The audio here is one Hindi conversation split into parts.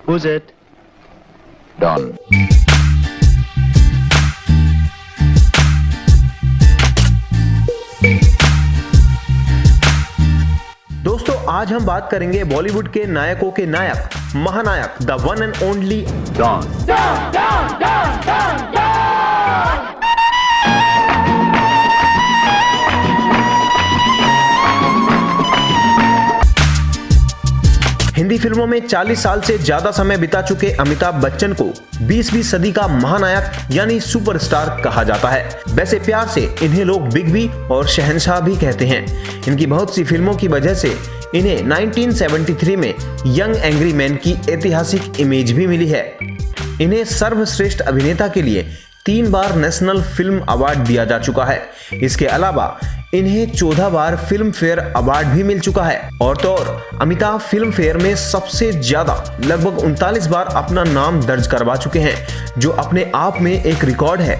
Who's it? Don. दोस्तों आज हम बात करेंगे बॉलीवुड के नायकों के नायक, महानायक, the one and only Don. Hindi फिल्मों में 40 साल से ज्यादा समय बिता चुके अमिताभ बच्चन को 20वीं सदी का महानायक यानी सुपरस्टार कहा जाता है। वैसे प्यार से इन्हें लोग बिग बी और शहंशाह भी कहते हैं। इनकी बहुत सी फिल्मों की वजह से इन्हें 1973 में यंग एंग्री मैन की ऐतिहासिक इमेज भी मिली है। इन्हें सर्वश्रेष्ठ अभिनेता के लिए 3 बार नेशनल फिल्म अवार्ड दिया जा चुका है। इसके अलावा इन्हें 14 बार फिल्म फेयर अवार्ड भी मिल चुका है। और तो और अमिताभ फिल्म फेयर में सबसे ज्यादा लगभग 39 बार अपना नाम दर्ज करवा चुके हैं, जो अपने आप में एक रिकॉर्ड है।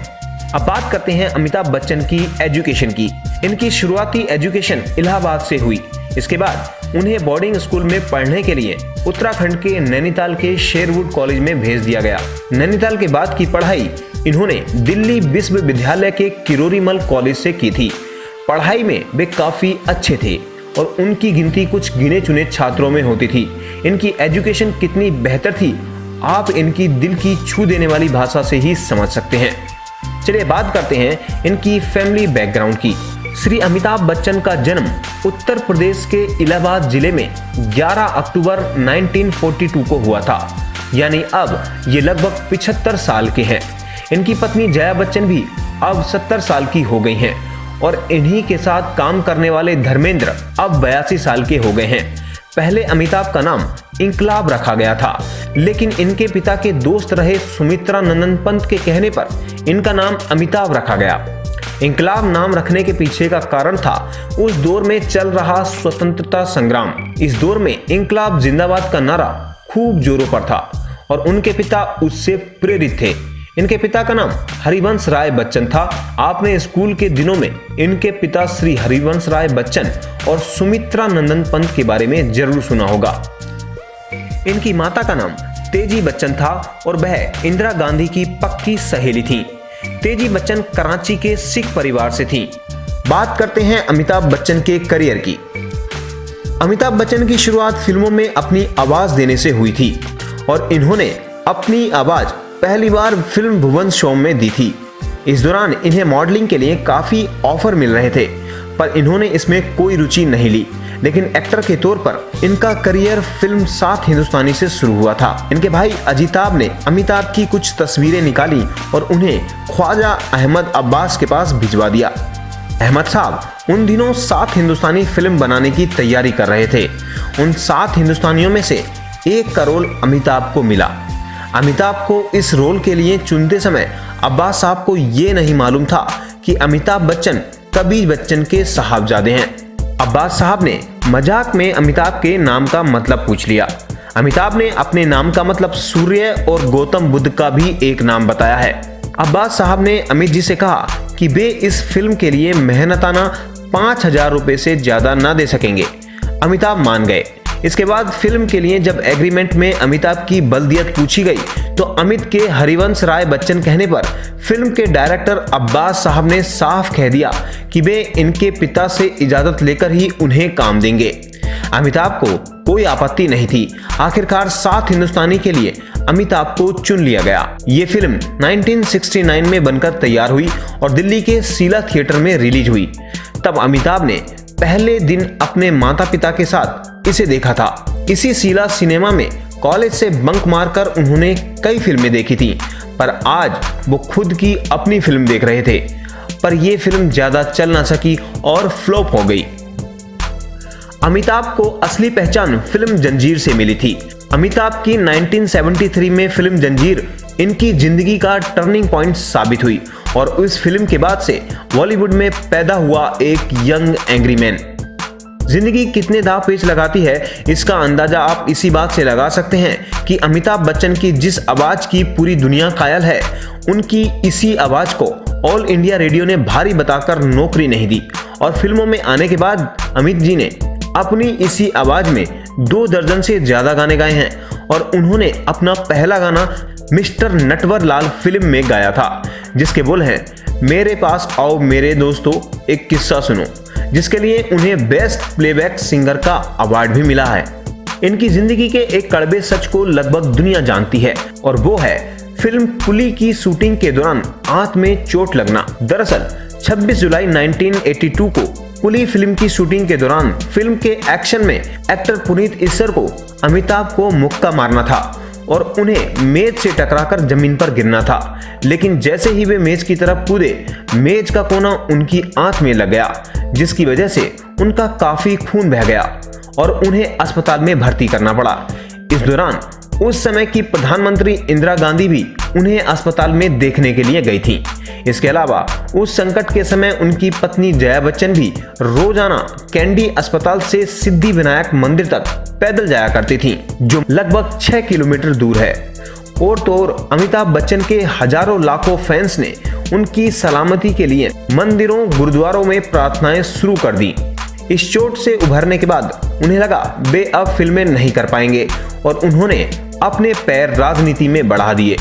अब बात करते हैं अमिताभ बच्चन की एजुकेशन की। इनकी शुरुआती एजुकेशन इलाहाबाद से हुई। इसके बाद उन्हें बोर्डिंग स्कूल में पढ़ने के लिए उत्तराखंड के नैनीताल के शेरवुड कॉलेज में भेज दिया गया। नैनीताल के बाद की पढ़ाई इन्होंने दिल्ली विश्वविद्यालय के किरोरीमल कॉलेज से की थी। पढ़ाई में वे काफी अच्छे थे और उनकी गिनती कुछ गिने चुने छात्रों में होती थी। इनकी एजुकेशन कितनी बेहतर थी आप इनकी दिल की छू देने वाली भाषा से ही समझ सकते हैं। चलिए बात करते हैं इनकी फैमिली बैकग्राउंड की। श्री अमिताभ बच्चन का जन्म उत्तर प्रदेश के इलाहाबाद जिले में 11 अक्टूबर 1942 को हुआ था, यानी अब ये लगभग 75 साल के हैं। इनकी पत्नी जया बच्चन भी अब 70 साल की हो गई हैं और इन्हीं के साथ काम करने वाले धर्मेंद्र अब 82 साल के हो गए हैं। पहले अमिताभ का नाम इंकलाब रखा गया था, लेकिन इनके पिता के दोस्त रहे सुमित्रा नंदन पंत के कहने पर इनका नाम अमिताभ रखा गया। इंकलाब नाम रखने के पीछे का कारण था उस दौर में चल रहा स्वतंत्रता संग्राम। इस दौर में इंकलाब जिंदाबाद का नारा खूब जोरों पर था और उनके पिता उससे प्रेरित थे। इनके पिता का नाम हरिवंश राय बच्चन था। आपने स्कूल के दिनों में इनके पिता श्री हरिवंश राय बच्चन और सुमित्रा नंदन पंत के बारे में जरूर सुना होगा। इनकी माता का नाम तेजी बच्चन था और वह इंदिरा गांधी की पक्की सहेली थी। तेजी बच्चन कराची के सिख परिवार से थी। बात करते हैं अमिताभ बच्चन के करियर की। अमिताभ बच्चन की शुरुआत फिल्मों में अपनी आवाज देने से हुई थी और इन्होंने अपनी आवाज पहली बार फिल्म भुवन शो में दी थी। इस दौरान इन्हें मॉडलिंग के लिए काफी ऑफर मिल रहे थे, पर इन्होंने इसमें कोई रुचि नहीं ली। लेकिन एक्टर के तौर पर इनका करियर फिल्म 7 हिंदुस्तानी से शुरू हुआ था। इनके भाई अजिताभ ने अमिताभ की कुछ तस्वीरें निकाली और उन्हें ख्वाजा अहमद अब्बास के पास भिजवा दिया। अहमद साहब उन दिनों 7 हिंदुस्तानी फिल्म बनाने की तैयारी कर रहे थे। उन 7 हिंदुस्तानियों में से एक का रोल अमिताभ को मिला। अमिताभ को इस रोल के लिए चुनते समय अब्बास साहब को ये नहीं मालूम था कि अमिताभ बच्चन कबीर बच्चन के साहबजादे हैं। अब्बास साहब ने मजाक में अमिताभ के नाम का मतलब पूछ लिया। अमिताभ ने अपने नाम का मतलब सूर्य और गौतम बुद्ध का भी एक नाम बताया है। अब्बास साहब ने अमित जी से कहा कि वे इस फिल्म के लिए मेहनताना 5,000 रुपए से ज्यादा ना दे सकेंगे। अमिताभ मान गए। इसके बाद फिल्म के लिए जब एग्रीमेंट में अमिताभ की बलदियत पूछी गई तो अमित के हरिवंश राय बच्चन कहने पर फिल्म के डायरेक्टर अब्बास साहब ने साफ कह दिया कि वे इनके पिता से इजाजत लेकर ही उन्हें काम देंगे। अमिताभ को कोई आपत्ति नहीं थी। आखिरकार 7 हिंदुस्तानी के लिए अमिताभ को चुन लिया गया। ये फिल्म 1969 में बनकर तैयार हुई और दिल्ली के शीला थिएटर में रिलीज हुई। तब अमिताभ ने पहले दिन अपने माता पिता के साथ इसे देखा था। इसी शीला सिनेमा में कॉलेज से बंक मारकर उन्होंने कई फिल्में देखी थी, पर आज वो खुद की अपनी फिल्म देख रहे थे। पर यह फिल्म ज्यादा चल ना सकी और फ्लॉप हो गई। अमिताभ को असली पहचान फिल्म जंजीर से मिली थी। अमिताभ की 1973 में फिल्म जंजीर इनकी जिंदगी का टर्निंग पॉइंट साबित हुई और उस फिल्म के बाद से बॉलीवुड में पैदा हुआ एक यंग एंग्री मैन। जिंदगी कितने दांव पेच लगाती है इसका अंदाजा आप इसी बात से लगा सकते हैं कि अमिताभ बच्चन की जिस आवाज की पूरी दुनिया कायल है, उनकी इसी आवाज को ऑल इंडिया रेडियो ने भारी बताकर नौकरी नहीं दी और फिल्मों में आने के बाद अमित जी ने अपनी इसी आवाज में 2 दर्जन से ज्यादा गाने गाए हैं और उन्होंने अपना पहला गाना मिस्टर नटवर लाल फिल्म में गाया था, जिसके बोल हैं मेरे पास आओ मेरे दोस्तों एक किस्सा सुनो, जिसके लिए उन्हें बेस्ट प्लेबैक सिंगर का अवार्ड भी मिला है। इनकी जिंदगी के एक कड़वे सच को लगभग दुनिया जानती है और वो है फिल्म कुली की शूटिंग के दौरान आंत में चोट लगना। दरअसल 26 जुलाई 1982 को कुली फिल्म की शूटिंग के दौरान फिल्म के एक्शन में एक्टर पुनीत इस्सर को अमिताभ को मुक्का मारना था और उन्हें मेज से टकराकर जमीन पर गिरना था, लेकिन जैसे ही वे मेज की तरफ कूदे, मेज का कोना उनकी आंत में लग गया, जिसकी वजह से उनका काफी खून बह गया और उन्हें अस्पताल में भर्ती करना पड़ा। इस दौरान उस समय की प्रधानमंत्री इंदिरा गांधी भी उन्हें अस्पताल में देखने के लिए गई थी। इसके अलावा उस संकट के समय उनकी पत्नी जया बच्चन भी रोजाना कैंडी अस्पताल से सिद्धिविनायक मंदिर तक पैदल जाया करती थीं, जो लगभग 6 किलोमीटर दूर है। और तो और अमिताभ बच्चन के हजारों लाखों फैंस ने उनकी सलामती के लिए मंदिरों गुरुद्वारों में प्रार्थनाएं शुरू कर दी। इस चोट से उभरने के बाद उन्हें लगा वे अब फिल्में नहीं कर पाएंगे और उन्होंने अपने पैर राजनीति में बढ़ा दिए।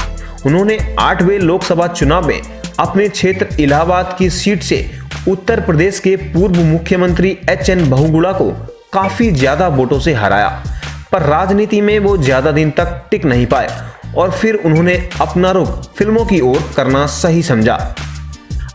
उन्होंने 8वें लोकसभा चुनाव में अपने क्षेत्र इलाहाबाद की सीट से उत्तर प्रदेश के पूर्व मुख्यमंत्री एच.एन. बहुगुणा को काफी ज्यादा वोटों से हराया, पर राजनीति में वो ज्यादा दिन तक टिक नहीं पाए और फिर उन्होंने अपना रुख फिल्मों की ओर करना सही समझा।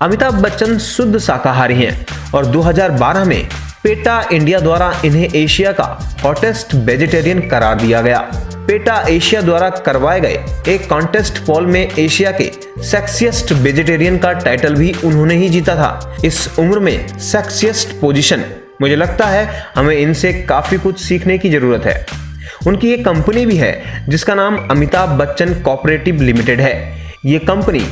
अमिताभ बच्चन शुद्ध शाकाहारी हैं और 2012 में पेटा इंडिया द्वारा इन्हें एशिया का हॉटेस्ट वेजिटेरियन करार दिया गया। पेटा एशिया द्वारा करवाए गए एक कॉन्टेस्ट पोल में एशिया के सेक्सिएस्ट वेजिटेरियन का टाइटल भी उन्होंने ही जीता था। इस उम्र में सेक्सिएस्ट पोजीशन, मुझे लगता है हमें इनसे काफी कुछ सीखने की जरूरत है। उनकी एक कंपनी भी है जिसका नाम अमिताभ बच्चन कोऑपरेटिव लिमिटेड है। ये कंपनी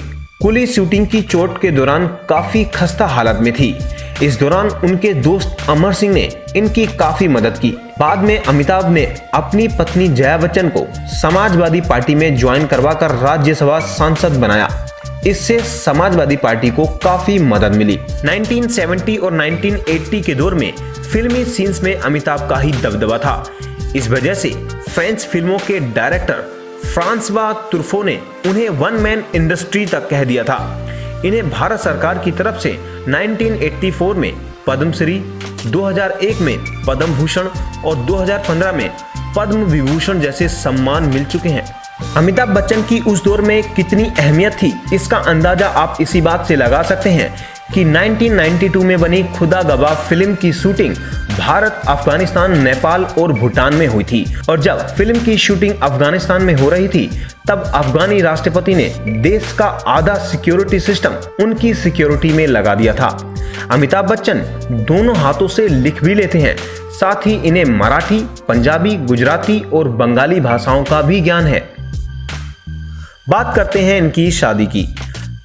कुली शूटिंग की चोट के दौरान काफी खस्ता हालत में थी। इस दौरान उनके दोस्त अमर सिंह ने इनकी काफी मदद की। बाद में अमिताभ ने अपनी पत्नी जया बच्चन को समाजवादी पार्टी में ज्वाइन करवाकर राज्यसभा सांसद बनाया। इससे समाजवादी पार्टी को काफी मदद मिली। 1970 और 1980 के दौर में फिल्मी सीन्स में अमिताभ का ही दबदबा था। इस वजह से फ्रेंच फिल्मों के डायरेक्टर फ्रांसवा ट्रुफो ने उन्हें वन मैन इंडस्ट्री तक कह दिया था। इन्हें भारत सरकार की तरफ से 1984 में पद्मश्री, 2001 में पद्म भूषण और 2015 में पद्म विभूषण जैसे सम्मान मिल चुके हैं। अमिताभ बच्चन की उस दौर में कितनी अहमियत थी, इसका अंदाजा आप इसी बात से लगा सकते हैं कि 1992 में बनी खुदा गवाह फिल्म की शूटिंग भारत, अफगानिस्तान, नेपाल और भूटान में हुई थी और जब फिल्म की शूटिंग अफगानिस्तान में हो रही थी तब अफगानी राष्ट्रपति ने देश का आधा सिक्योरिटी सिस्टम उनकी सिक्योरिटी में लगा दिया था। अमिताभ बच्चन दोनों हाथों से लिख भी लेते हैं, साथ ही इन्हें मराठी, पंजाबी, गुजराती और बंगाली भाषाओं का भी ज्ञान है। बात करते हैं इनकी शादी की।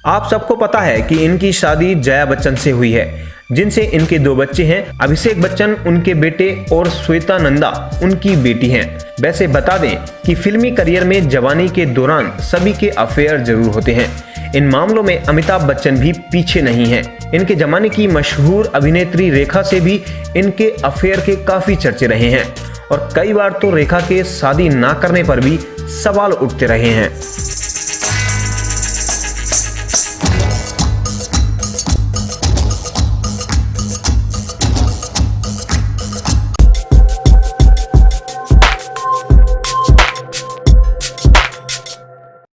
आप सबको पता है कि इनकी शादी जया बच्चन से हुई है, जिनसे इनके 2 बच्चे हैं। अभिषेक बच्चन उनके बेटे और श्वेता नंदा उनकी बेटी हैं। वैसे बता दें कि फिल्मी करियर में जवानी के दौरान सभी के अफेयर जरूर होते हैं। इन मामलों में अमिताभ बच्चन भी पीछे नहीं हैं। इनके जमाने की मशहूर अभिनेत्री रेखा से भी इनके अफेयर के काफी चर्चे रहे हैं और कई बार तो रेखा के शादी ना करने पर भी सवाल उठते रहे हैं।